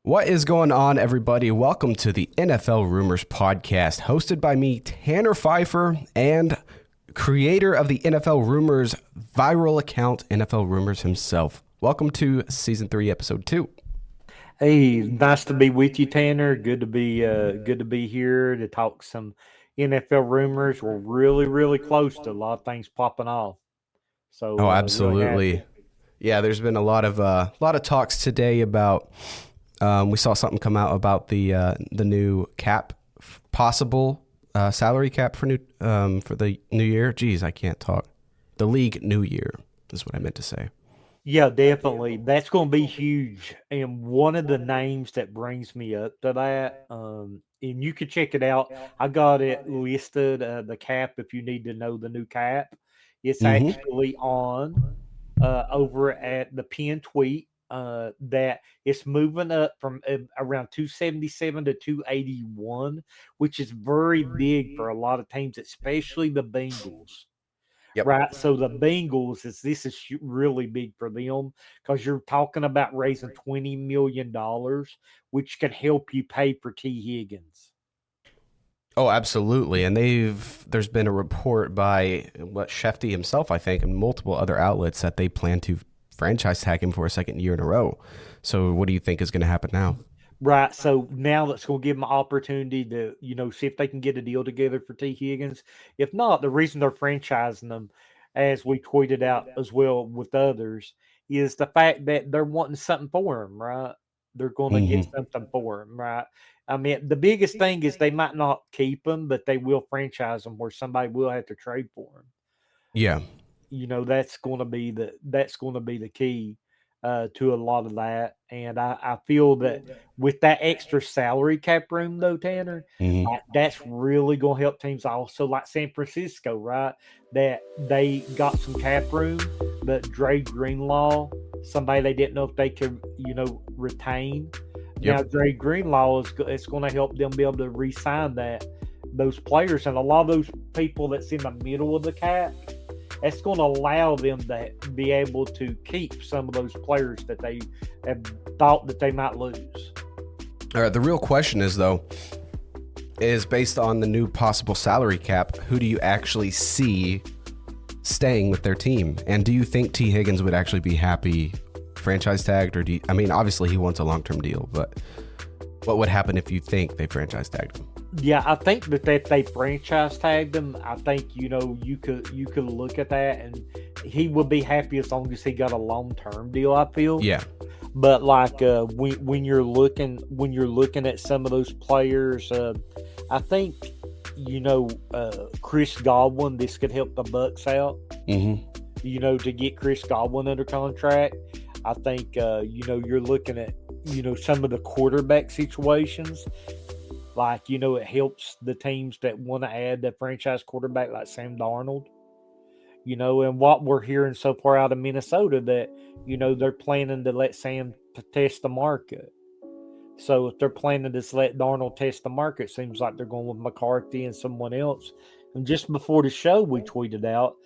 What is going on, everybody? Welcome to the NFL Rumors podcast, hosted by me, Tanner Phifer, and creator of the NFL Rumors viral account, NFL Rumors himself. Welcome to Season 3, Episode 2. Hey, nice to be with you, Tanner. Good to be here to talk some NFL rumors. We're really close to a lot of things popping off. So Oh, really happy. absolutely. Yeah, there's been a lot of talks today about. We saw something come out about the new cap, possible salary cap for the new year. Geez, I can't talk. The league new year is what I meant to say. Yeah, definitely. That's going to be huge. And one of the names that brings me up to that, and you can check it out. I got it listed, the cap, if you need to know the new cap. It's actually on over at the pin tweet that it's moving up from around 277 to 281, which is very big for a lot of teams, especially the Bengals. Yep. Right. So the Bengals this is really big for them because you're talking about raising $20 million, which can help you pay for T. Higgins. Oh, absolutely. And there's been a report by Shefty himself, I think, and multiple other outlets that they plan to franchise tag him for a second year in a row. So what do you think is going to happen now? Right. So now that's going to give them an opportunity to, see if they can get a deal together for T. Higgins. If not, the reason they're franchising them, as we tweeted out as well with others, is the fact that they're wanting something for him, right? They're going to get something for him, right? I mean, the biggest thing is they might not keep him, but they will franchise him where somebody will have to trade for him. Yeah. That's going to be the key to a lot of that. And I feel that with that extra salary cap room, though, Tanner, that's really going to help teams also like San Francisco, right? That they got some cap room, but Dre Greenlaw, somebody they didn't know if they could, retain. Now, Dre Greenlaw it's going to help them be able to re-sign those players. And a lot of those people that's in the middle of the cap, it's going to allow them to be able to keep some of those players that they have thought that they might lose. All right. The real question is, though, is based on the new possible salary cap, who do you actually see staying with their team? And do you think T. Higgins would actually be happy franchise tagged? Or obviously he wants a long-term deal, but what would happen if you think they franchise tagged him? Yeah, I think that if they franchise tagged him, I think you could look at that and he would be happy as long as he got a long-term deal, I feel. Yeah. But like when you're looking at some of those players, I think Chris Godwin, this could help the Bucs out. To get Chris Godwin under contract. I think you're looking at some of the quarterback situations. Like, it helps the teams that want to add the franchise quarterback like Sam Darnold. And what we're hearing so far out of Minnesota that, they're planning to let Sam test the market. So if they're planning to let Darnold test the market, it seems like they're going with McCarthy and someone else. And just before the show, we tweeted out,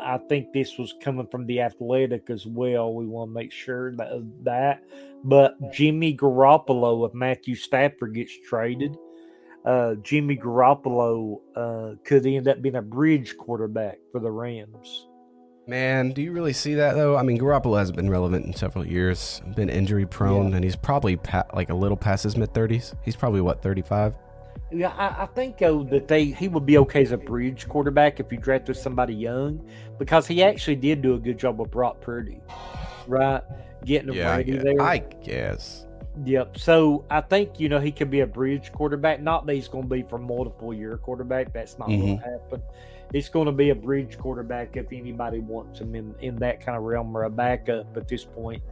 I think this was coming from The Athletic as well. We want to make sure that. But Jimmy Garoppolo, if Matthew Stafford gets traded, Jimmy Garoppolo could end up being a bridge quarterback for the Rams. Man, do you really see that, though? I mean, Garoppolo hasn't been relevant in several years, been injury prone, and he's probably a little past his mid-30s. He's probably, 35? Yeah, I think that he would be okay as a bridge quarterback if you drafted somebody young, because he actually did do a good job with Brock Purdy, right? Getting him ready there. I guess. Yep. So I think he could be a bridge quarterback. Not that he's going to be for multiple year quarterback. That's not going to happen. He's going to be a bridge quarterback if anybody wants him in that kind of realm, or a backup at this point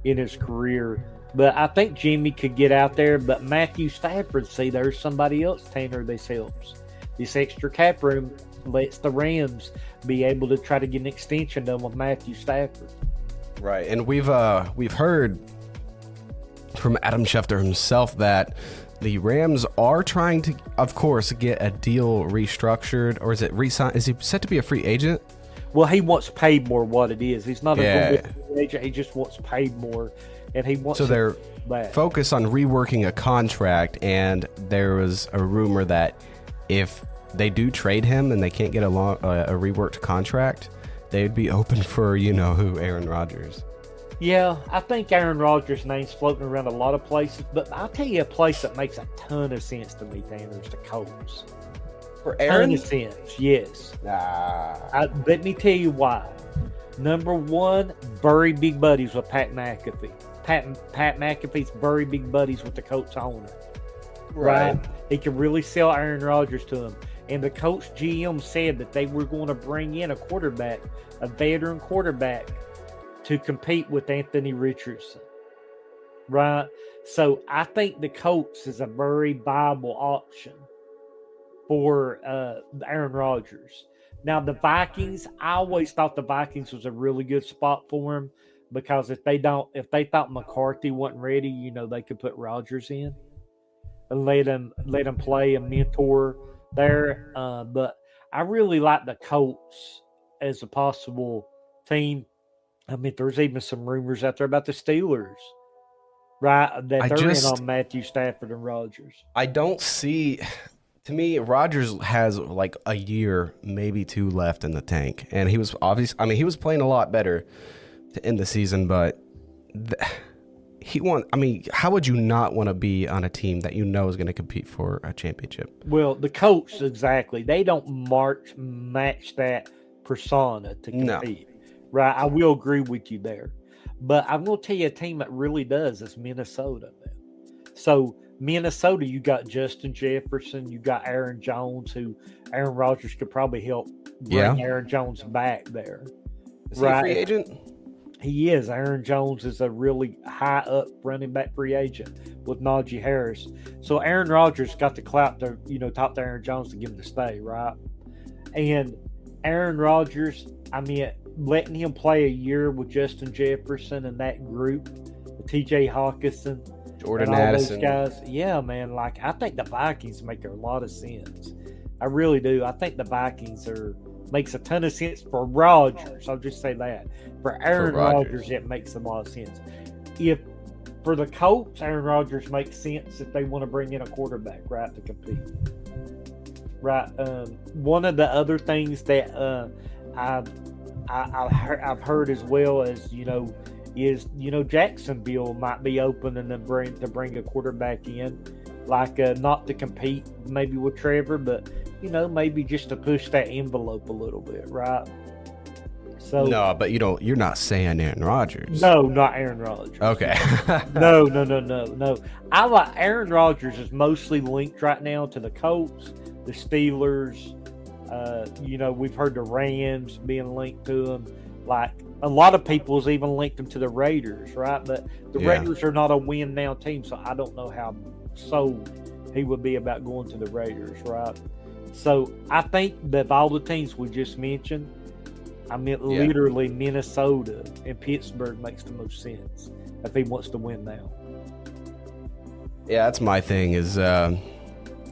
in his career. But I think Jimmy could get out there. But Matthew Stafford, see, there's somebody else, Tanner, this helps. This extra cap room lets the Rams be able to try to get an extension done with Matthew Stafford. Right, and we've heard from Adam Schefter himself that the Rams are trying to, of course, get a deal restructured, or is it re-signed? Is he set to be a free agent? Well, he wants paid more. What it is, he's not Yeah. a free agent. He just wants paid more, and he wants. So they're back. focused on reworking a contract, and there was a rumor that if they do trade him and they can't get a reworked contract, they'd be open for who, Aaron Rodgers. Yeah, I think Aaron Rodgers' name's floating around a lot of places, but I'll tell you a place that makes a ton of sense to me, Tanner, is the Colts. For Ton of sense, yes. Let me tell you why. Number one, very big buddies with Pat McAfee. Pat McAfee's very big buddies with the Colts owner. Right? He can really sell Aaron Rodgers to him. And the Colts GM said that they were going to bring in a quarterback, a veteran quarterback, to compete with Anthony Richardson. Right? So I think the Colts is a very viable option for Aaron Rodgers. Now the Vikings, I always thought the Vikings was a really good spot for him, because if they thought McCarthy wasn't ready, they could put Rodgers in and let him play a mentor there. But I really like the Colts as a possible team. I mean, there's even some rumors out there about the Steelers, right? That they're in on Matthew Stafford and Rodgers. I don't see. To me, Rodgers has like a year, maybe two left in the tank, and he was obvious. I mean, he was playing a lot better to end the season, but how would you not want to be on a team that is going to compete for a championship? Well, the Colts, exactly. They don't match that persona to compete. No. Right, I will agree with you there. But I'm going to tell you a team that really does is Minnesota. So Minnesota, you got Justin Jefferson, you got Aaron Jones, who Aaron Rodgers could probably help bring Aaron Jones back there. Is he a free agent? He is. Aaron Jones is a really high up running back free agent with Najee Harris. So Aaron Rodgers got the clout to, talk to Aaron Jones to get him to stay, right? And Aaron Rodgers, letting him play a year with Justin Jefferson and that group, TJ Hawkinson, Jordan Addison, those guys. Yeah, man. I think the Vikings make a lot of sense. I really do. I think the Vikings makes a ton of sense for Rodgers. I'll just say that. For Aaron Rodgers, it makes a lot of sense. For the Colts, Aaron Rodgers makes sense if they want to bring in a quarterback, right, to compete. Right. One of the other things that I've heard as well as is Jacksonville might be open and then bring a quarterback in, not to compete maybe with Trevor, but maybe just to push that envelope a little bit, right? So no, but you're not saying Aaron Rodgers. No, not Aaron Rodgers. Okay. No. I like Aaron Rodgers is mostly linked right now to the Colts, the Steelers. We've heard the Rams being linked to him. Like a lot of people's even linked him to the Raiders, right? But the Raiders are not a win now team, so I don't know how sold he would be about going to the Raiders, right? So I think that of all the teams we just mentioned, literally Minnesota and Pittsburgh makes the most sense if he wants to win now. Yeah, that's my thing is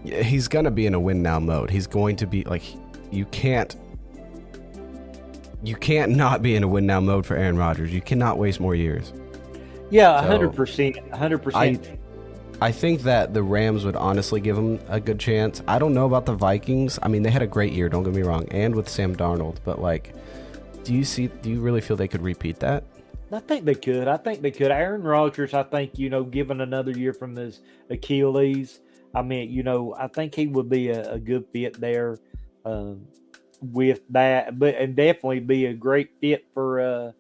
he's going to be in a win now mode. He's going to be you can't not be in a win now mode for Aaron Rodgers. You cannot waste more years. Yeah, 100%. I think that the Rams would honestly give him a good chance. I don't know about the Vikings. I mean, they had a great year, don't get me wrong, and with Sam Darnold, but do you really feel they could repeat that? I think they could. Aaron Rodgers, I think, given another year from his Achilles, I think he would be a good fit there with that, and definitely be a great fit for,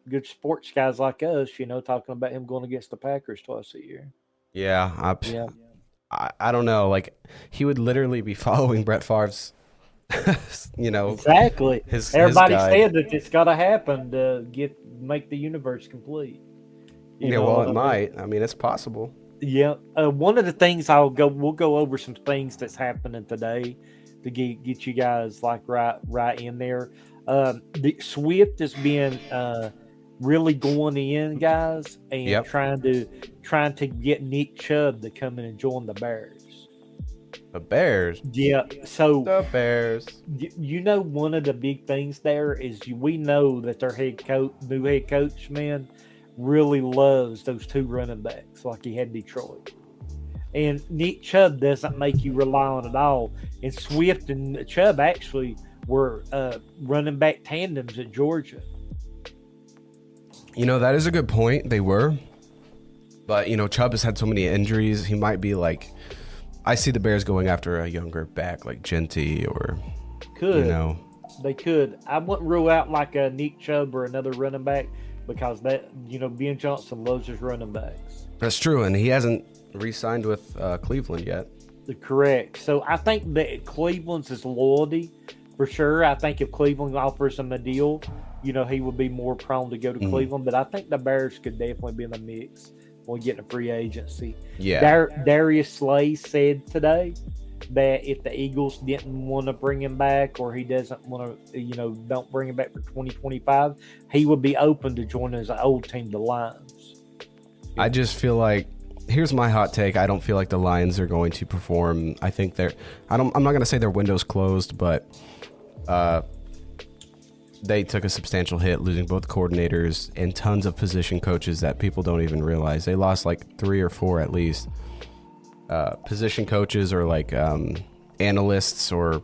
good sports guys like us, talking about him going against the Packers twice a year. Yeah. I don't know. He would literally be following Brett Favre's, Exactly. Everybody said that it's got to happen to make the universe complete. It might. It's possible. Yeah. One of the things we'll go over some things that's happening today to get you guys right in there. The Swift has been really going in, guys, and trying to get Nick Chubb to come in and join the Bears. The Bears. Yeah, so The Bears. you know, one of the big things there is we know that their new head coach, man, really loves those two running backs like he had Detroit. And Nick Chubb doesn't make you rely on it all. And Swift and Chubb actually were running back tandems at Georgia. You know, that is a good point. They were. But, you know, Chubb has had so many injuries. He might be like, I see the Bears going after a younger back like Genty or, you know. They could. I wouldn't rule out like a Nick Chubb or another running back because that, you know, Ben Johnson loves his running backs. That's true. And he hasn't re-signed with Cleveland yet. Correct. So I think that Cleveland's is loyalty for sure. I think if Cleveland offers him a deal, you know, he would be more prone to go to Cleveland. But I think the Bears could definitely be in the mix when getting a free agency. Yeah. Darius Slay said today that if the Eagles didn't want to bring him back or he doesn't want to, you know, don't bring him back for 2025, he would be open to joining his old team, the Lions. I just feel like, here's my hot take. I don't feel like the Lions are going to perform. I think I'm not going to say their window's closed, but they took a substantial hit, losing both coordinators and tons of position coaches that people don't even realize. They lost like 3 or 4 at least. Position coaches or like analysts or,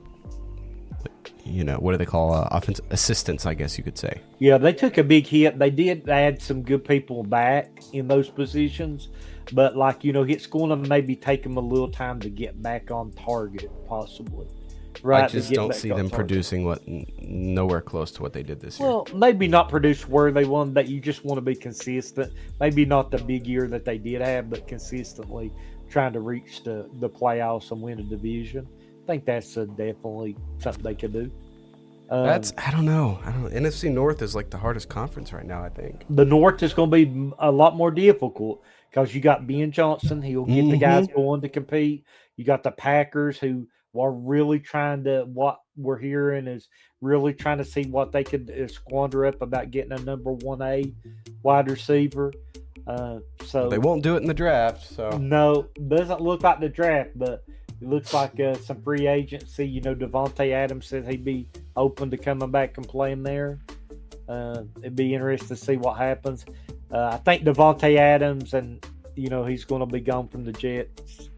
you know, what do they call offensive assistants, I guess you could say. Yeah, they took a big hit. They did add some good people back in those positions. But, like, you know, it's going to maybe take them a little time to get back on target, possibly. Right, I just don't see them producing nowhere close to what they did this year. Well, maybe not produce where they want, that you just want to be consistent. Maybe not the big year that they did have, but consistently trying to reach the playoffs and win a division. I think that's definitely something they could do. I don't know. NFC North is like the hardest conference right now, I think. The North is going to be a lot more difficult because you got Ben Johnson. He'll get the guys going to compete. You got the Packers who are really trying to, what we're hearing is really trying to see what they could squander up about getting a number 1A wide receiver. So they won't do it in the draft. So no, doesn't look like the draft, but it looks like some free agency. You know, Devontae Adams said he'd be open to coming back and playing there. It'd be interesting to see what happens. I think Devontae Adams, and you know, he's going to be gone from the Jets.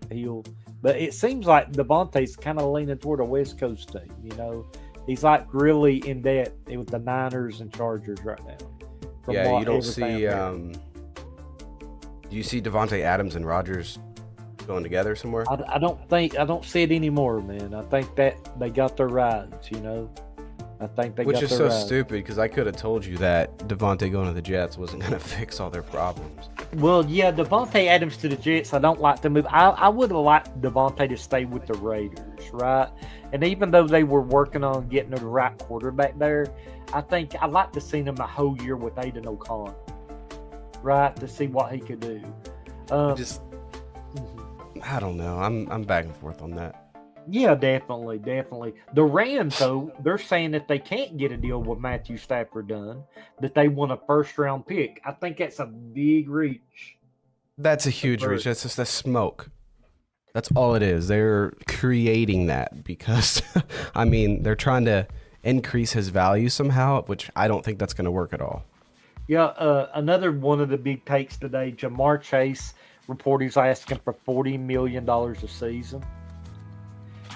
But it seems like Devontae's kind of leaning toward a West Coast team. You know, he's like really in debt with the Niners and Chargers right now. Yeah, you don't see. Do you see Devontae Adams and Rodgers going together somewhere? I don't see it anymore, man. I think that they got their rides. You know, I think they. Which is so stupid because I could have told you that Devontae going to the Jets wasn't going to fix all their problems. Well, yeah, Devontae Adams to the Jets, I don't like to move. I would have liked Devontae to stay with the Raiders, right? And even though they were working on getting the right quarterback there, I think I'd like to see him a whole year with Aiden O'Connell, right, to see what he could do. I don't know. I'm back and forth on that. Yeah, definitely. The Rams, though, they're saying that they can't get a deal with Matthew Stafford done, that they want a first-round pick. I think that's a big reach. That's a huge reach. That's just a smoke. That's all it is. They're creating that because, I mean, they're trying to increase his value somehow, which I don't think that's going to work at all. Yeah, another one of the big takes today, Jamar Chase reported he's asking for $40 million a season.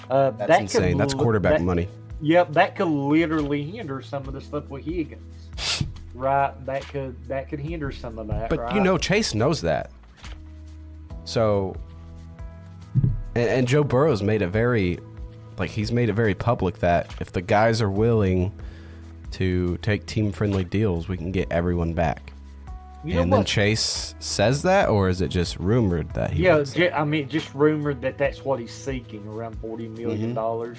That's insane. That's quarterback money. Yep, that could literally hinder some of the stuff with Higgins. Right? That could hinder some of that. But right? you know, Chase knows that. So, and Joe Burrow's made it very, he's made it very public that if the guys are willing to take team-friendly deals, we can get everyone back. And then Chase says that, or is it just rumored that he? Yeah, just rumored that that's what he's seeking, around $40 million.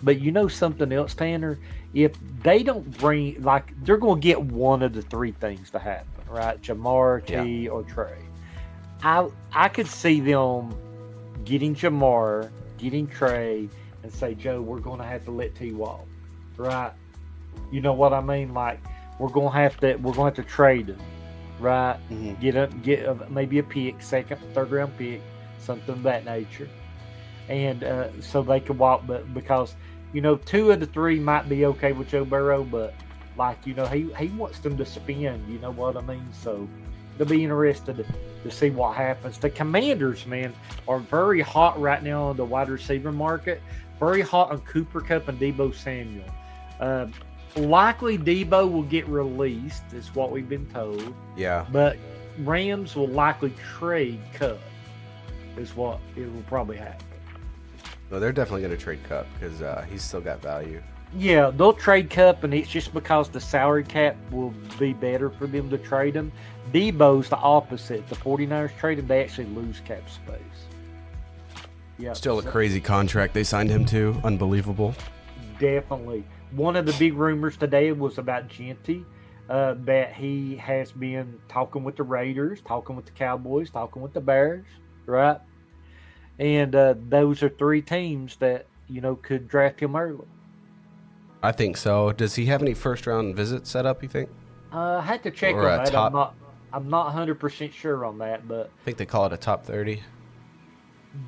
But you know something else, Tanner? If they don't bring, they're going to get one of the three things to happen, right? Jamar, T, or Trey. I could see them getting Jamar, getting Trey, and say, Joe, we're going to have to let T walk, right? You know what I mean? We're going to have to trade him. Right, get maybe a pick, second, third round pick, something of that nature. and so they could walk. But because 2 of the 3 might be okay with Joe Burrow, but he wants them to spin. You know what I mean? So they'll be interested to see what happens. The Commanders, man, are very hot right now on the wide receiver market. Very hot on Cooper Kupp and Deebo Samuel. Likely Deebo will get released, is what we've been told. Yeah. But Rams will likely trade Kupp, is what it will probably happen. No, they're definitely going to trade Kupp because he's still got value. Yeah, they'll trade Kupp, and it's just because the salary cap will be better for them to trade him. Debo's the opposite. The 49ers trade him, they actually lose cap space. Yeah, Still a crazy contract they signed him to. Unbelievable. Definitely. One of the big rumors today was about Genty, that he has been talking with the Raiders, talking with the Cowboys, talking with the Bears, right? And those are 3 teams that, could draft him early. I think so. Does he have any first-round visits set up, you think? I had to check Or on a that. top- I'm not 100% sure on that, but I think they call it a top 30.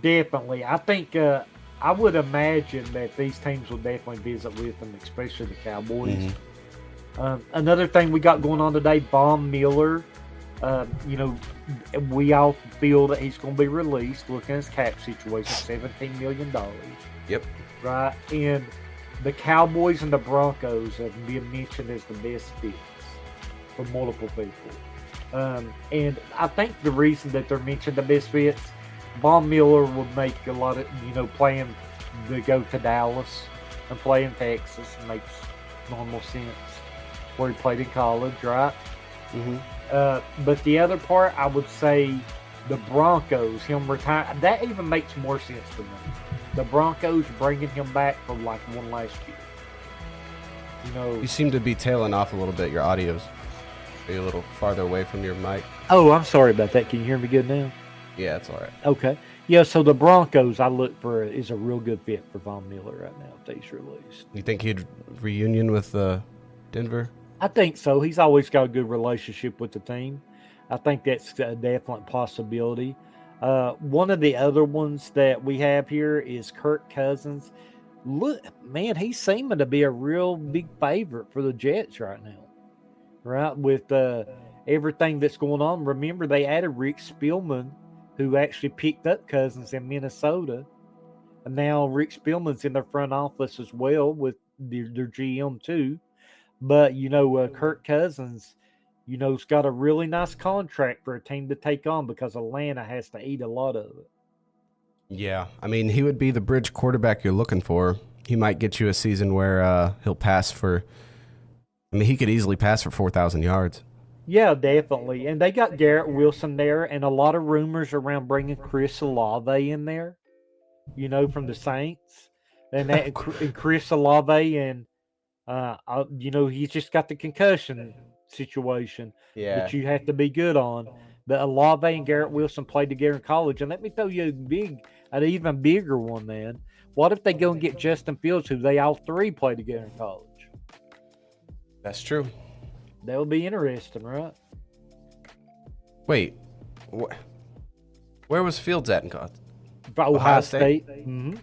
definitely. I think I would imagine that these teams will definitely visit with them, especially the Cowboys. Another thing we got going on today, Von Miller. We all feel that he's going to be released. Looking at his cap situation, $17 million. Yep. Right, and the Cowboys and the Broncos have been mentioned as the best fits for multiple people. And I think the reason that they're mentioned the best fits, Von Miller would make a lot of, playing to go to Dallas and play in Texas makes normal sense where he played in college, right? But the other part, I would say the Broncos, him retire, that even makes more sense to me. The Broncos bringing him back for like one last year. You seem to be tailing off a little bit. Your audio's a little farther away from your mic. Oh, I'm sorry about that. Can you hear me good now? Yeah, it's all right. Okay. Yeah, so the Broncos I look for is a real good fit for Von Miller right now if he's released. You think he'd reunion with Denver? I think so. He's always got a good relationship with the team. I think that's a definite possibility. One of the other ones that we have here is Kirk Cousins. Look, man, he's seeming to be a real big favorite for the Jets right now, right? With everything that's going on. Remember, they added Rick Spielman, who actually picked up Cousins in Minnesota. And now Rick Spielman's in their front office as well with their GM too. But, Kirk Cousins, has got a really nice contract for a team to take on because Atlanta has to eat a lot of it. Yeah. I mean, he would be the bridge quarterback you're looking for. He might get you a season where he'll pass for – he could easily pass for 4,000 yards. Yeah, definitely. And they got Garrett Wilson there and a lot of rumors around bringing Chris Olave in there, from the Saints. And Chris Olave and he's just got the concussion situation that you have to be good on. But Olave and Garrett Wilson played together in college. And let me tell you an even bigger one, man. What if they go and get Justin Fields, who they all 3 played together in college? That's true. That would be interesting, right? Wait. Where was Fields at in college? Ohio State. Mm-hmm.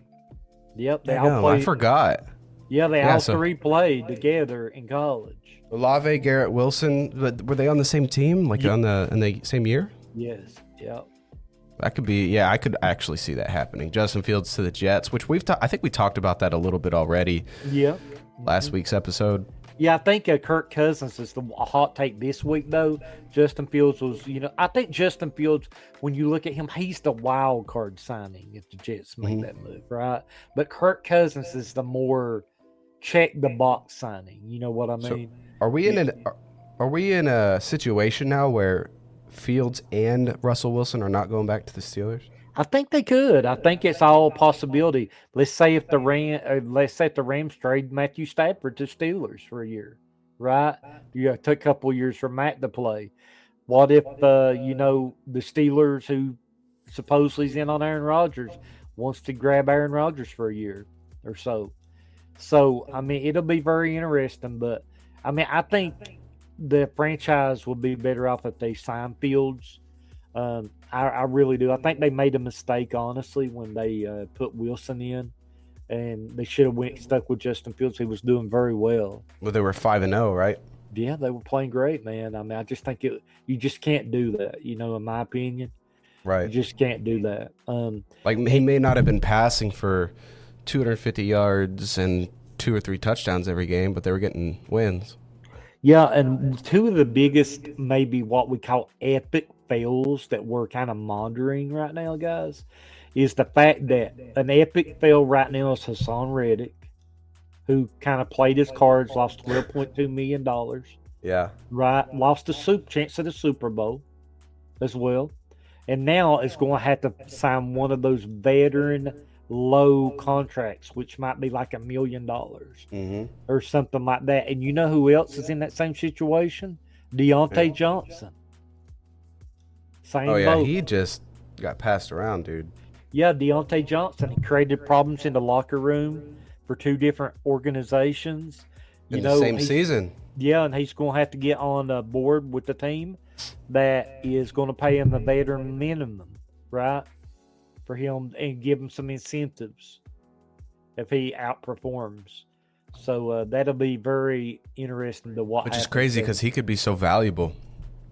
Yep. They all played. I forgot. Yeah, they all 3 played together in college. Olave, Garrett Wilson, were they on the same team, in the same year? Yes. Yep. That could be. Yeah, I could actually see that happening. Justin Fields to the Jets, which I think we talked about that a little bit already. Yeah. Last week's episode. Yeah, I think Kirk Cousins is the hot take this week, though. Justin Fields was, I think Justin Fields, when you look at him, he's the wild card signing if the Jets make that move, right? But Kirk Cousins is the more check the box signing. You know what I mean? So are we in a situation now where Fields and Russell Wilson are not going back to the Steelers? I think they could. I think it's all a possibility. Let's say if the Rams trade Matthew Stafford to Steelers for a year, right? You took a couple of years for Matt to play. What if the Steelers, who supposedly is in on Aaron Rodgers, wants to grab Aaron Rodgers for a year or so? So it'll be very interesting. But I think the franchise would be better off if they sign Fields. I really do. I think they made a mistake, honestly, when they put Wilson in, and they should have stuck with Justin Fields. He was doing very well. Well, they were 5-0, right? Yeah, they were playing great, man. I mean, I just think you just can't do that. You know, in my opinion, Right. you just can't do that. Like he may not have been passing for 250 yards and 2 or 3 touchdowns every game, but they were getting wins. Yeah, and two of the biggest, maybe what we call epic fails that we're kind of monitoring right now, guys, is the fact that an epic fail right now is Hassan Reddick, who kind of played his cards, lost $12.2 million, Yeah. right? Lost the chance at the Super Bowl as well. And now is going to have to sign one of those veteran low contracts, which might be like $1 million or something like that. And you know who else is in that same situation? Deontay Johnson. Same boat. He just got passed around, dude. Yeah, Deontay Johnson. He created problems in the locker room for 2 different organizations. In the same season. Yeah, and he's going to have to get on board with the team that is going to pay him the veteran minimum, right? For him and give him some incentives if he outperforms. So that'll be very interesting to watch. Which is crazy because he could be so valuable.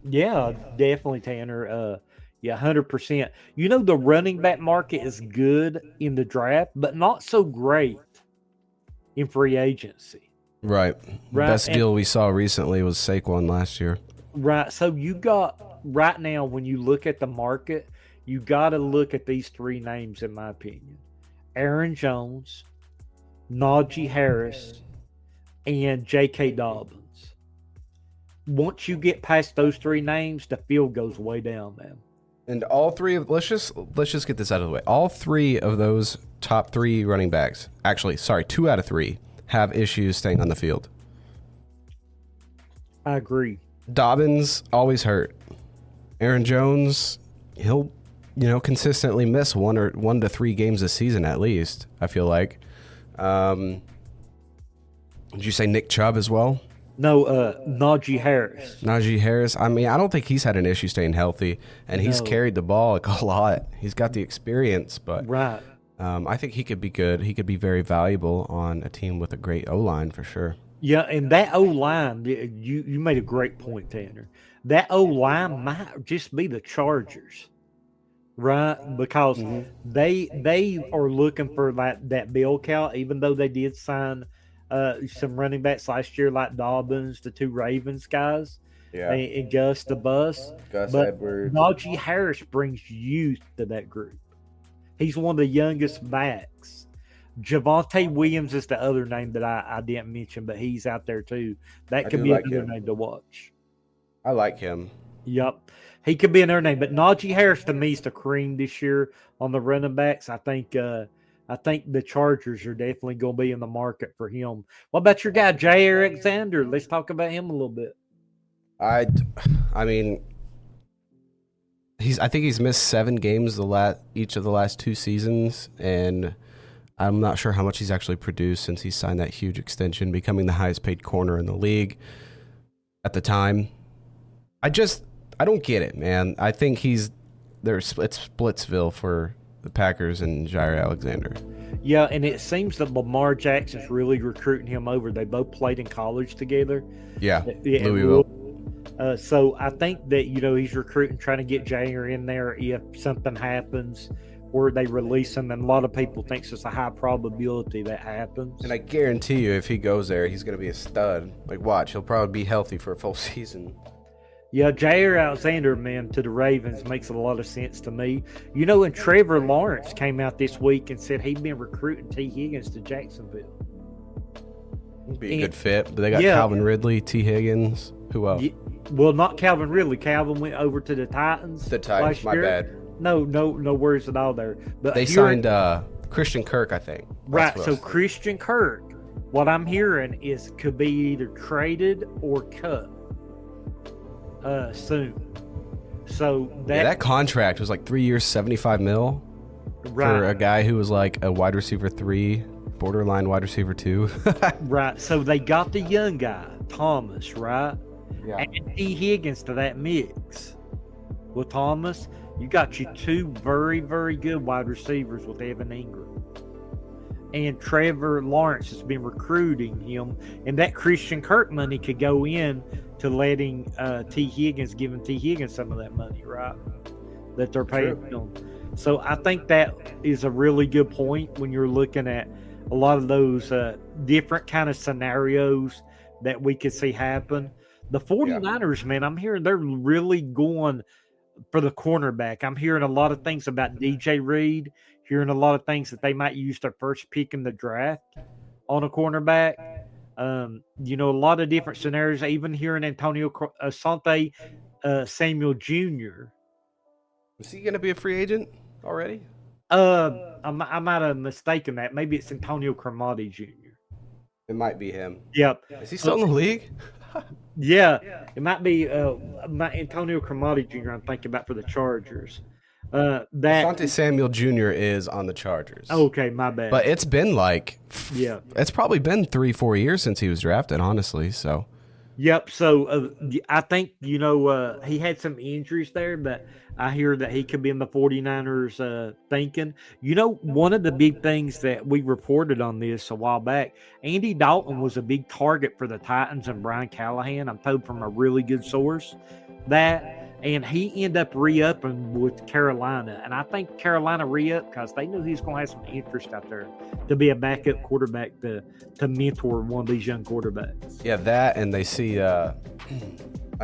Yeah, definitely, Tanner. Yeah, 100%. You know, the running back market is good in the draft, but not so great in free agency. Right. Best deal we saw recently was Saquon last year. Right. So you got, right now, when you look at the market, you got to look at these 3 names, in my opinion. Aaron Jones, Najee Harris, and J.K. Dobbins. Once you get past those 3 names, the field goes way down, man. And all 3 of let's just get this out of the way. All 3 of those top 3 running backs, actually, sorry, 2 out of 3 have issues staying on the field. I agree. Dobbins always hurt. Aaron Jones, he'll consistently miss 1 to 3 games a season at least, I feel like. Did you say Nick Chubb as well? No, Najee Harris. Najee Harris. I mean, I don't think he's had an issue staying healthy, and he's carried the ball a lot. He's got the experience, but right. I think he could be good. He could be very valuable on a team with a great O-line for sure. Yeah, and that O-line, you made a great point, Tanner. That O-line might just be the Chargers, right? Because they are looking for that bell cow, even though they did sign some running backs last year like Dobbins, the 2 Ravens guys, and Gus the Bus. Gus but Edwards. Najee Harris brings youth to that group. He's one of the youngest backs. Javonte Williams is the other name that I didn't mention, but he's out there too. That could be another name to watch. I like him. Yep. He could be another name. But Najee Harris, to me, is the cream this year on the running backs. I think the Chargers are definitely going to be in the market for him. What about your guy, Jay Alexander? Let's talk about him a little bit. I mean, I think he's missed 7 games each of the last 2 seasons, and I'm not sure how much he's actually produced since he signed that huge extension, becoming the highest paid corner in the league at the time. I don't get it, man. I think it's Splitsville for the Packers and Jair Alexander. Yeah, and it seems that Lamar Jackson's really recruiting him over. They both played in college together. Yeah, Louisville. So I think that, he's recruiting, trying to get Jair in there if something happens or they release him. And a lot of people think it's a high probability that happens. And I guarantee you, if he goes there, he's going to be a stud. Like, watch, he'll probably be healthy for a full season. Yeah, Jair Alexander, man, to the Ravens makes a lot of sense to me. And Trevor Lawrence came out this week and said he'd been recruiting T. Higgins to Jacksonville. He'd be a good fit. But they got Calvin Ridley, T. Higgins. Who else? Well, not Calvin Ridley. Calvin went over to the Titans. The Titans, my bad. No worries at all there. But they signed Christian Kirk, I think. Right, so Christian Kirk, what I'm hearing is could be either traded or cut soon. So that contract was like 3 years, $75 million for a guy who was like a wide receiver 3, borderline wide receiver 2. Right. So they got the young guy, Thomas, right? Yeah. And T. Higgins to that mix with Thomas. You got you two very, very good wide receivers with Evan Ingram. And Trevor Lawrence has been recruiting him. And that Christian Kirk money could go in to letting giving T. Higgins some of that money, right? That they're paying him. So I think that is a really good point when you're looking at a lot of those different kind of scenarios that we could see happen. The 49ers, man, I'm hearing they're really going for the cornerback. I'm hearing a lot of things about DJ Reed, hearing a lot of things that they might use their first pick in the draft on a cornerback. A lot of different scenarios, even hearing Antonio Asante Samuel Jr. Is he going to be a free agent already? I might have mistaken that. Maybe it's Antonio Cromartie Jr. It might be him. Yep. Is he still in the league? Yeah, it might be Antonio Cromartie Jr. I'm thinking about for the Chargers. Asante Samuel Jr. is on the Chargers. Okay, my bad. But it's been it's probably been 3-4 years since he was drafted, honestly. So, yep. So I think he had some injuries there, but I hear that he could be in the 49ers thinking. One of the big things that we reported on this a while back, Andy Dalton was a big target for the Titans and Brian Callahan. I'm told from a really good source that. And he ended up re-upping with Carolina. And I think Carolina re-upped because they knew he was going to have some interest out there to be a backup quarterback to mentor one of these young quarterbacks. Yeah, that, and they see, I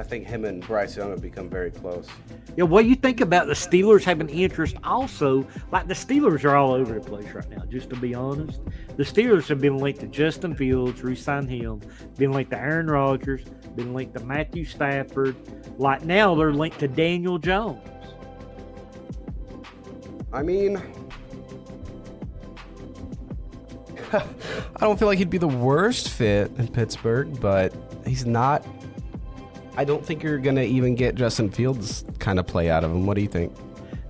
think him and Bryce Young have become very close. Yeah, what do you think about the Steelers having interest also? Like, the Steelers are all over the place right now, just to be honest. The Steelers have been linked to Justin Fields, re-signed him, been linked to Aaron Rodgers, been linked to Matthew Stafford. Like, now they're linked to Daniel Jones. I mean, I don't feel like he'd be the worst fit in Pittsburgh, but he's not. I don't think you're going to even get Justin Fields kind of play out of him. What do you think?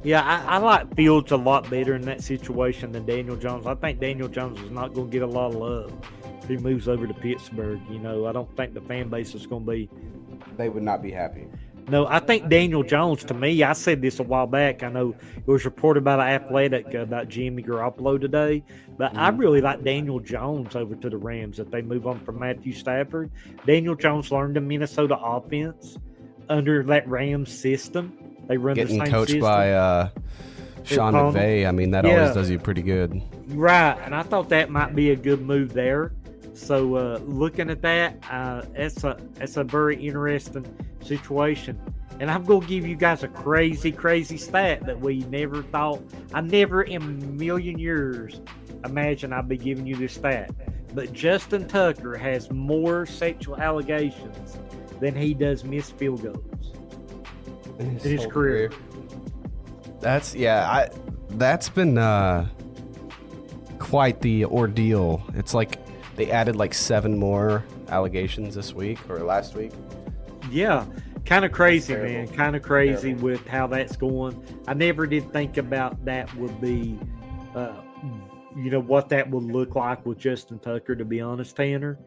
Yeah, I like Fields a lot better in that situation than Daniel Jones. I think Daniel Jones is not going to get a lot of love if he moves over to Pittsburgh. I don't think the fan base is going to be. They would not be happy. No, I think Daniel Jones, to me, I said this a while back. I know it was reported by The Athletic about Jimmy Garoppolo today, but I really like Daniel Jones over to the Rams if they move on from Matthew Stafford. Daniel Jones learned the Minnesota offense under that Rams system. They run getting the same coached system. by Sean McVay. I mean, that always does you pretty good. Right, and I thought that might be a good move there. So looking at that, it's a very interesting situation. And I'm going to give you guys a crazy, crazy stat that we never thought. I never in a million years imagined I'd be giving you this stat. But Justin Tucker has more sexual allegations than he does missed field goals in his career. That's been quite the ordeal. It's like they added like 7 more allegations this week or last week. Yeah, kind of crazy, man. Kind of crazy with how that's going. I never did think about that would be, what that would look like with Justin Tucker, to be honest, Tanner.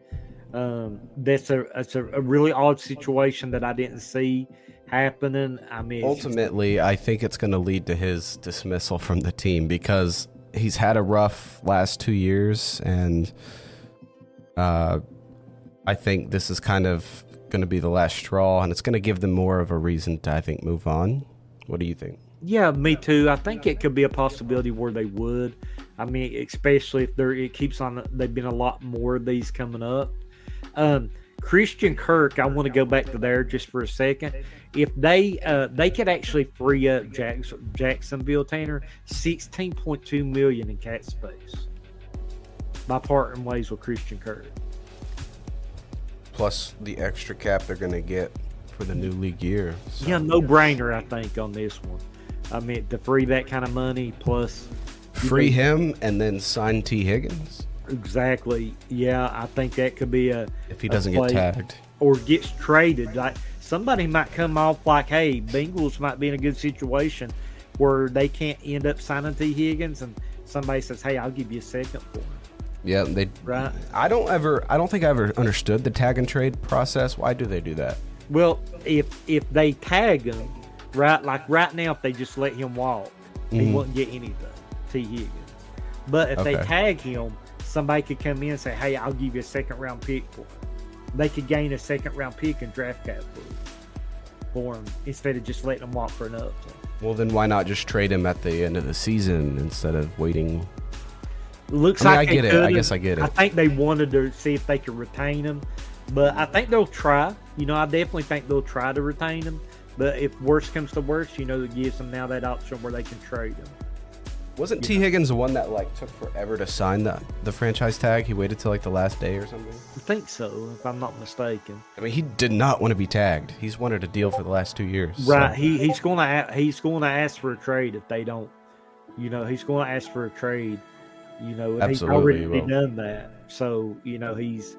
That's a really odd situation that I didn't see happening. I mean, ultimately, I think it's going to lead to his dismissal from the team because he's had a rough last 2 years, and I think this is kind of going to be the last straw, and it's going to give them more of a reason to, I think, move on. What do you think? Yeah, me too. I think it could be a possibility where they would. I mean, especially if it keeps on. They've been a lot more of these coming up. Christian Kirk, I want to go back to there just for a second. If they could actually free up Jacksonville, Tanner, $16.2 million in cap space by parting ways with Christian Kirk. Plus the extra cap they're going to get for the new league year. So. Yeah, no brainer, I think, on this one. I mean, to free that kind of money plus free him and then sign T. Higgins. Exactly. Yeah, I think that could be if he doesn't get tagged or gets traded. Like somebody might come off like, hey, Bengals might be in a good situation where they can't end up signing T. Higgins, and somebody says, hey, I'll give you a second for him. Yeah, right. I don't think I ever understood the tag and trade process. Why do they do that? Well, if they tag him, right? Like right now, if they just let him walk, he wouldn't get anything. T. Higgins. But if they tag him, somebody could come in and say, "Hey, I'll give you a second-round pick for him." They could gain a second-round pick and draft cap for him instead of just letting him walk for another team. Well, then why not just trade him at the end of the season instead of waiting? Looks I like get it. I guess I get it. I think they wanted to see if they could retain him, but I think they'll try. I definitely think they'll try to retain him. But if worst comes to worst, it gives them now that option where they can trade him. Wasn't T. Higgins the one that took forever to sign the franchise tag? He waited till the last day or something? I think so, if I'm not mistaken. I mean, he did not want to be tagged. He's wanted a deal for the last 2 years. Right. So. He's going to ask for a trade if they don't. He's going to ask for a trade. Absolutely, he's already done that. So, he's,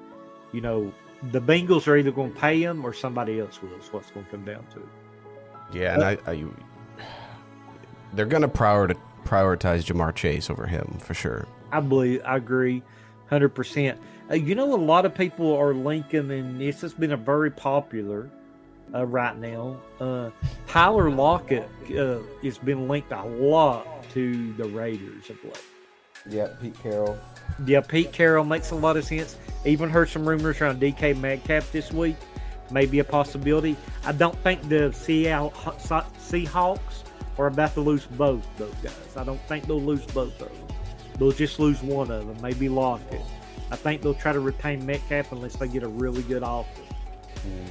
the Bengals are either going to pay him or somebody else will. Is what's going to come down to. Yeah, and they're going to prioritize Jamar Chase over him for sure. I agree 100%. A lot of people are linking, and this has been a very popular right now. Tyler Lockett has been linked a lot to the Raiders of late. Yeah, Pete Carroll. Yeah, Pete Carroll makes a lot of sense. Even heard some rumors around DK Metcalf this week. Maybe a possibility. I don't think the Seahawks are about to lose both those guys. I don't think they'll lose both of them. They'll just lose one of them, maybe Lockett. I think they'll try to retain Metcalf unless they get a really good offer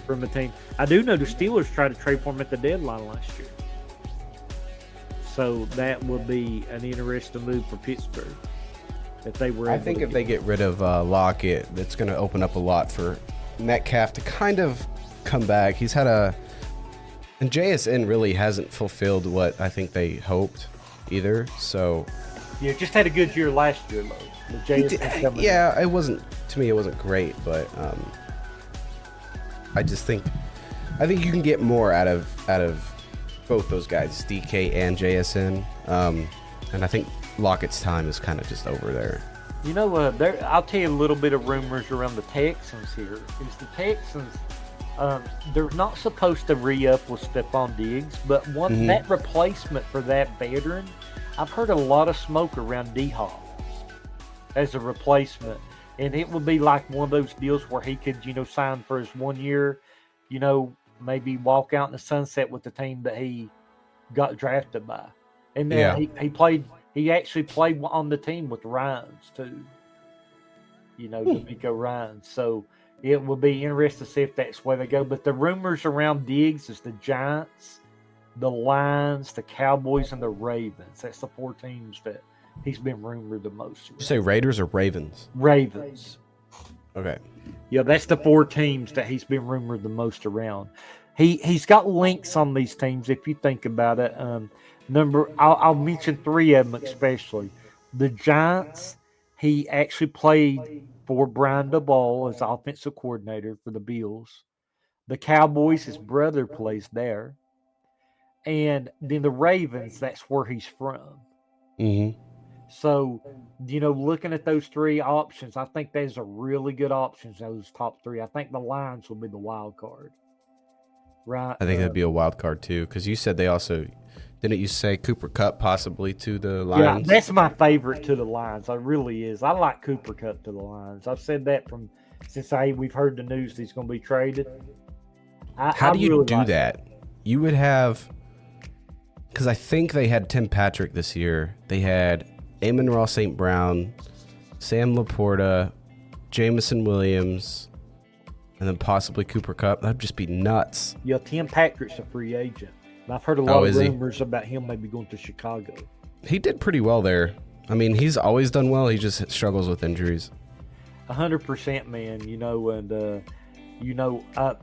from the team. I do know the Steelers tried to trade for him at the deadline last year. So that would be an interesting move for Pittsburgh if they were. I think if they get rid of Lockett, that's going to open up a lot for Metcalf to kind of come back. He's had and JSN really hasn't fulfilled what I think they hoped either. So yeah, just had a good year last year, though. It wasn't, to me, it wasn't great, but I think you can get more out of both those guys, DK and JSN. And I think Lockett's time is kind of just over there. I'll tell you a little bit of rumors around the Texans here. Is the Texans, they're not supposed to re-up with Stephon Diggs, but that replacement for that veteran, I've heard a lot of smoke around D-Hop as a replacement. And it would be like one of those deals where he could, sign for his 1 year, maybe walk out in the sunset with the team that he got drafted by. And then he actually played on the team with Ryans too. D'Amico Ryans. So it will be interesting to see if that's where they go. But the rumors around Diggs is the Giants, the Lions, the Cowboys, and the Ravens. That's the four teams that he's been rumored the most. Did you say Raiders or Ravens? Ravens. Okay. Yeah, that's the four teams that he's been rumored the most around. He's got links on these teams if you think about it. I'll mention three of them especially. The Giants, he actually played for Brian DeBall as offensive coordinator for the Bills. The Cowboys, his brother plays there. And then the Ravens, that's where he's from. Mm-hmm. So, looking at those three options, I think those are really good options, those top three. I think the Lions will be the wild card. Right? I think that'd be a wild card, too, because you said they also... Didn't you say Cooper Kupp possibly to the Lions? Yeah, that's my favorite to the Lions. It really is. I like Cooper Kupp to the Lions. I've said that since we've heard the news that he's going to be traded. How do you do that? You would have... Because I think they had Tim Patrick this year. They had Amon-Ra St. Brown, Sam Laporta, Jameson Williams, and then possibly Cooper Kupp. That'd just be nuts. Yeah, Tim Patrick's a free agent. I've heard a lot of rumors about him maybe going to Chicago. He did pretty well there. I mean, he's always done well. He just struggles with injuries. 100%, man.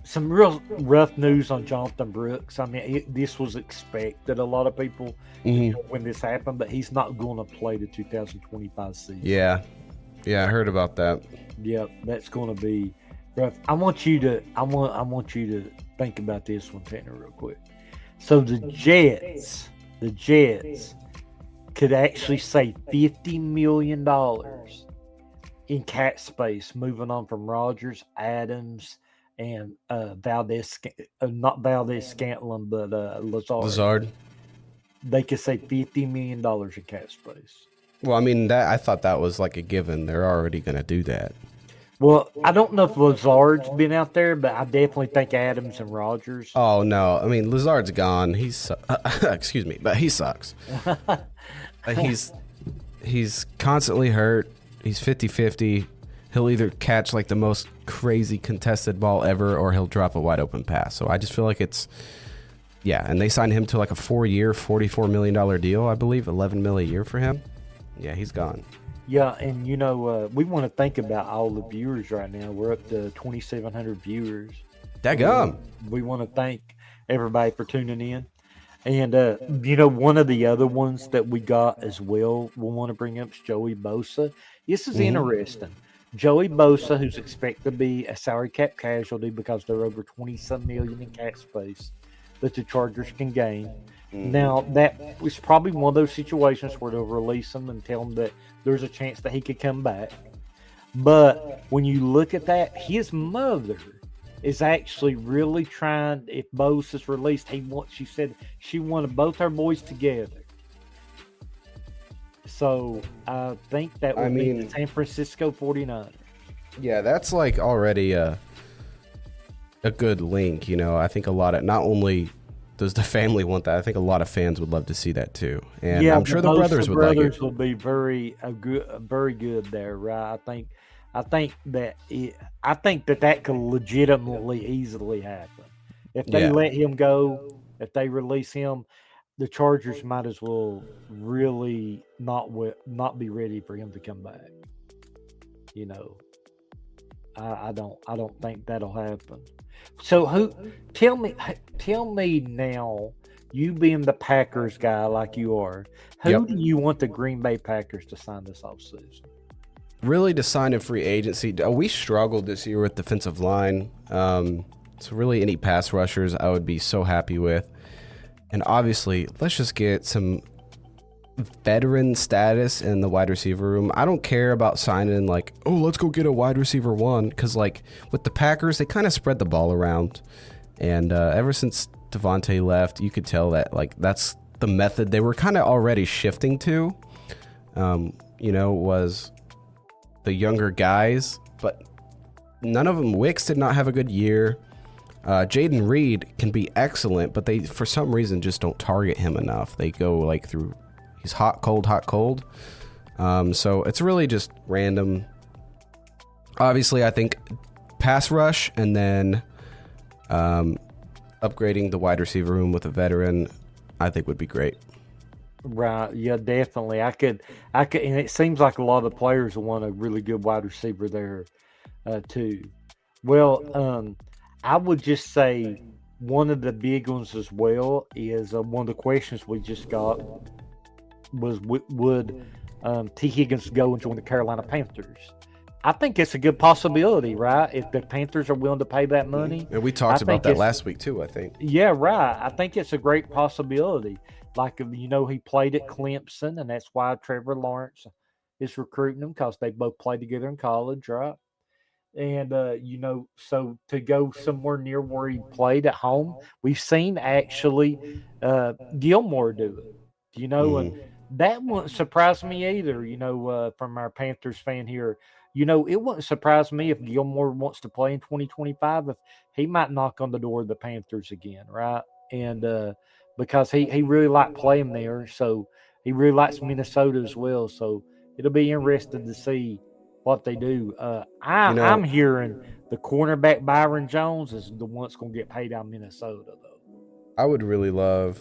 Some real rough news on Jonathan Brooks. I mean, this was expected. A lot of people when this happened, but he's not going to play the 2025 season. Yeah, I heard about that. Yep, that's going to be rough. I want you to think about this one, Tanner, real quick. So the Jets could actually save $50 million in cap space, moving on from Rodgers, Adams, and not Valdez Scantlin, but Lazard. Lazard. They could say $50 million in cap space. Well, I mean, I thought that was like a given. They're already going to do that. Well, I don't know if Lazard's been out there, but I definitely think Adams and Rogers. Oh, no. I mean, Lazard's gone. Excuse me, but he sucks. He's constantly hurt. He's 50-50. He'll either catch like the most crazy contested ball ever, or he'll drop a wide open pass. So I just feel like and they signed him to like a 4-year, $44 million deal, I believe, $11 million a year for him. Yeah, he's gone. Yeah, and we want to think about all the viewers right now. We're up to 2,700 viewers. Daggum. We want to thank everybody for tuning in. And, one of the other ones that we got as well, we'll want to bring up is Joey Bosa. This is interesting. Joey Bosa, who's expected to be a salary cap casualty because they're over 20-some million in cap space that the Chargers can gain. Now, that was probably one of those situations where they'll release him and tell him that there's a chance that he could come back. But when you look at that, his mother is actually really trying, if Bose is released, she said she wanted both her boys together. So I think that would be the San Francisco 49ers. Yeah, that's like already a good link. I think not only does the family want that, I think a lot of fans would love to see that too. And I'm sure the brothers would like it. The brothers will be very good there, right? I think that could legitimately easily happen. If they let him go, if they release him, the Chargers might as well really not be ready for him to come back. I don't think that'll happen. So tell me now, you being the Packers guy like you are, who do you want the Green Bay Packers to sign this offseason? Really, to sign in free agency, we struggled this year with defensive line. So really any pass rushers I would be so happy with. And obviously, let's just get some veteran status in the wide receiver room. I don't care about signing let's go get a wide receiver one, because with the Packers, they kind of spread the ball around. And ever since Devontae left, you could tell that that's the method they were kind of already shifting to, was the younger guys. But none of them, Wicks did not have a good year. Jaden Reed can be excellent, but they, for some reason, just don't target him enough. They go through, he's hot, cold. So it's really just random. Obviously, I think pass rush and then upgrading the wide receiver room with a veteran, I think would be great. Right. Yeah, definitely. I could, and it seems like a lot of the players want a really good wide receiver there, too. Well, I would just say one of the big ones as well is one of the questions we just got was, would T. Higgins go and join the Carolina Panthers? I think it's a good possibility, right? If the Panthers are willing to pay that money. And we talked about that last week too, I think. Yeah, right. I think it's a great possibility. He played at Clemson, and that's why Trevor Lawrence is recruiting him, because they both played together in college, right? And, so to go somewhere near where he played at home, we've seen actually Gilmore do it, and that wouldn't surprise me either, from our Panthers fan here. It wouldn't surprise me if Gilmore wants to play in 2025, if he might knock on the door of the Panthers again, right? And because he really liked playing there, so he really likes Minnesota as well. So it'll be interesting to see what they do. I'm hearing the cornerback Byron Jones is the one that's going to get paid out of Minnesota, though. I would really love,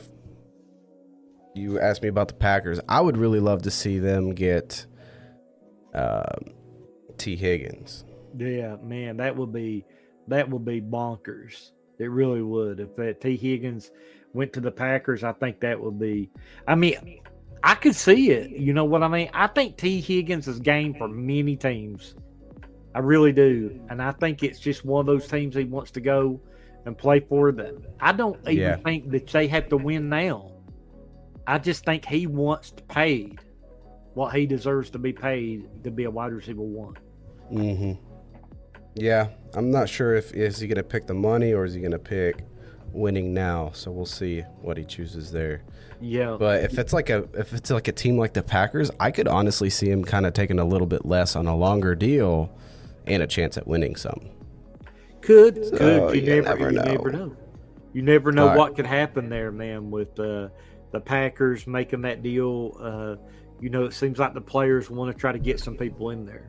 you asked me about the Packers, I would really love to see them get T. Higgins. Yeah, man, that would be bonkers. It really would. If that T. Higgins went to the Packers, I think that would be, I could see it. You know what I mean? I think T. Higgins is game for many teams. I really do. And I think it's just one of those teams he wants to go and play for. That I don't even think that they have to win now. I just think he wants paid what he deserves to be paid to be a wide receiver one. Yeah, I'm not sure if is he going to pick the money or is he going to pick winning now. So we'll see what he chooses there. Yeah. But if it's like a team like the Packers, I could honestly see him kind of taking a little bit less on a longer deal and a chance at winning some. Could. You never know. You never know All what right. could happen there, man, with the Packers making that deal. It seems like the players want to try to get some people in there.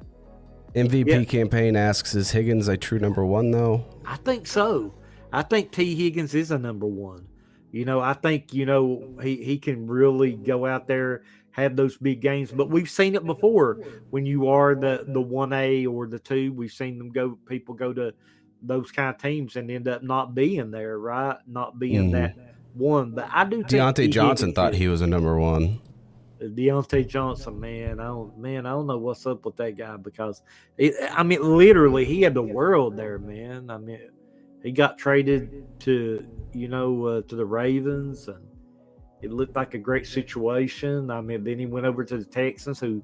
MVP campaign asks, is Higgins a true number one, though? I think so. I think T. Higgins is a number one. I think, he can really go out there, have those big games. But we've seen it before when you are the 1A or the 2. We've seen people go to those kind of teams and end up not being there, right? Not being that one. But I do think Deontay Johnson thought he was a number one. Deontay Johnson, man, I don't know what's up with that guy because, literally, he had the world there, man. He got traded to the Ravens, and it looked like a great situation. Then he went over to the Texans, who,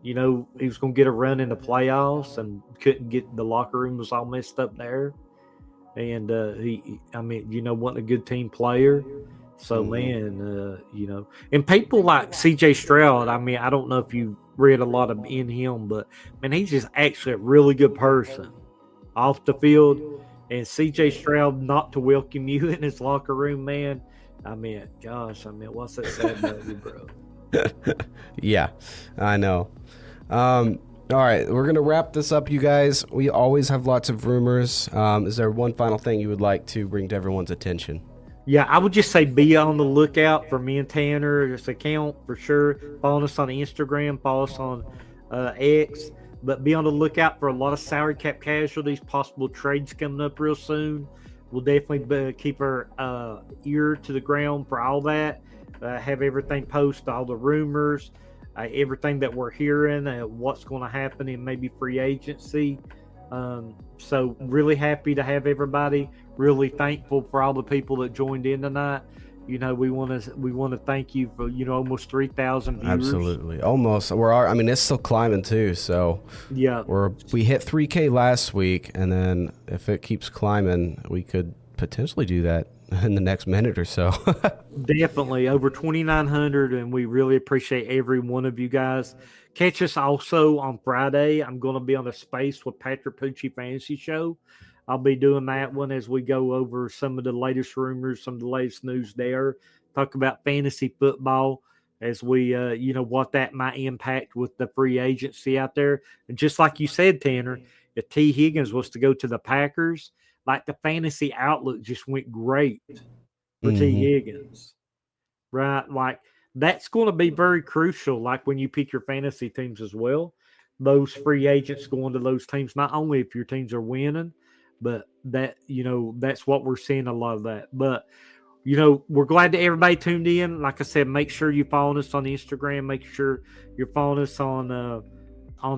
he was going to get a run in the playoffs and couldn't get the locker room was all messed up there, and wasn't a good team player. So, man, and people like C.J. Stroud, I don't know if you read a lot in him, but, man, he's just actually a really good person off the field. And C.J. Stroud not to welcome you in his locker room, man, what's that say about you, bro? Yeah, I know. All right, we're going to wrap this up, you guys. We always have lots of rumors. Is there one final thing you would like to bring to everyone's attention? Yeah, I would just say be on the lookout for me and Tanner's account for sure. Follow us on Instagram, follow us on X, but be on the lookout for a lot of salary cap casualties, possible trades coming up real soon. We'll definitely keep our ear to the ground for all that. Have everything posted, all the rumors, everything that we're hearing, what's going to happen in maybe free agency. So really happy to have everybody. Really thankful for all the people that joined in tonight. We want to thank you for almost 3,000 viewers. Absolutely, almost. It's still climbing too. So yeah, we hit 3K last week, and then if it keeps climbing, we could potentially do that in the next minute or so. Definitely over 2,900, and we really appreciate every one of you guys. Catch us also on Friday. I'm going to be on the Space with Patrick Pucci Fantasy Show. I'll be doing that one as we go over some of the latest rumors, some of the latest news there. Talk about fantasy football as we, what that might impact with the free agency out there. And just like you said, Tanner, if T. Higgins was to go to the Packers, like the fantasy outlook just went great for T. Higgins, right? Like that's going to be very crucial. Like when you pick your fantasy teams as well, those free agents going to those teams, not only if your teams are winning, but that, that's what we're seeing a lot of that. But, we're glad that everybody tuned in. Like I said, make sure you follow us on Instagram. Make sure you're following us on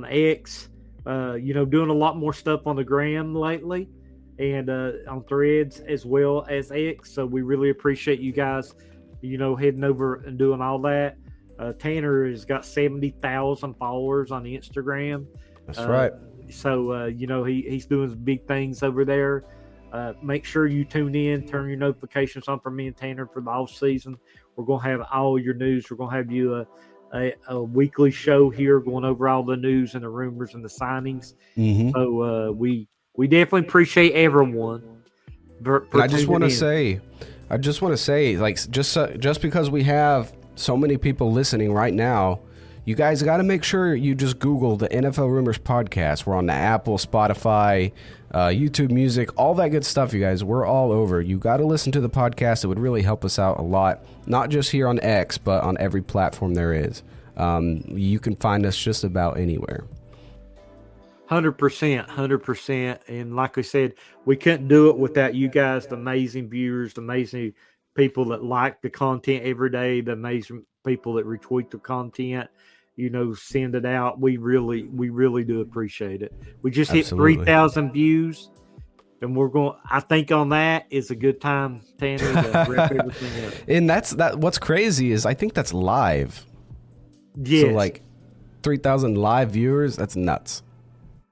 X. Doing a lot more stuff on the gram lately and on Threads as well as X. So we really appreciate you guys, heading over and doing all that. Tanner has got 70,000 followers on Instagram. That's right. So, he's doing big things over there. Make sure you tune in, turn your notifications on for me and Tanner for the off season. We're going to have all your news. We're going to have you a weekly show here going over all the news and the rumors and the signings. So we definitely appreciate everyone. I just want to say, like, just because we have so many people listening right now, you guys got to make sure you just Google the NFL Rumors podcast. We're on the Apple, Spotify, YouTube Music, all that good stuff, you guys. We're all over. You got to listen to the podcast. It would really help us out a lot, not just here on X, but on every platform there is. You can find us just about anywhere. 100%. And like I said, we couldn't do it without you guys, the amazing viewers, the amazing people that like the content every day, the amazing people that retweet the content, send it out. We really do appreciate it. We just hit 3,000 views, and I think on that is a good time, Tanner, to wrap everything up. And what's crazy is I think that's live. Yes. So like 3,000 live viewers, that's nuts.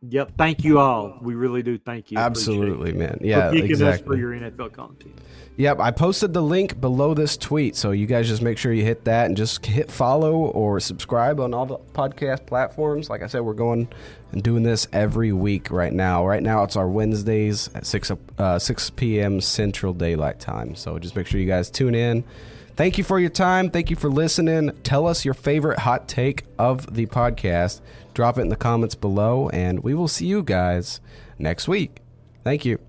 Yep. Thank you all. We really do. Thank you. Absolutely, Appreciate man. Yeah, for picking us for exactly. your NFL content. Yep, I posted the link below this tweet, so you guys just make sure you hit that and just hit follow or subscribe on all the podcast platforms. Like I said, we're going and doing this every week right now. Right now, it's our Wednesdays at 6 p.m. Central Daylight Time. So just make sure you guys tune in. Thank you for your time. Thank you for listening. Tell us your favorite hot take of the podcast. Drop it in the comments below, and we will see you guys next week. Thank you.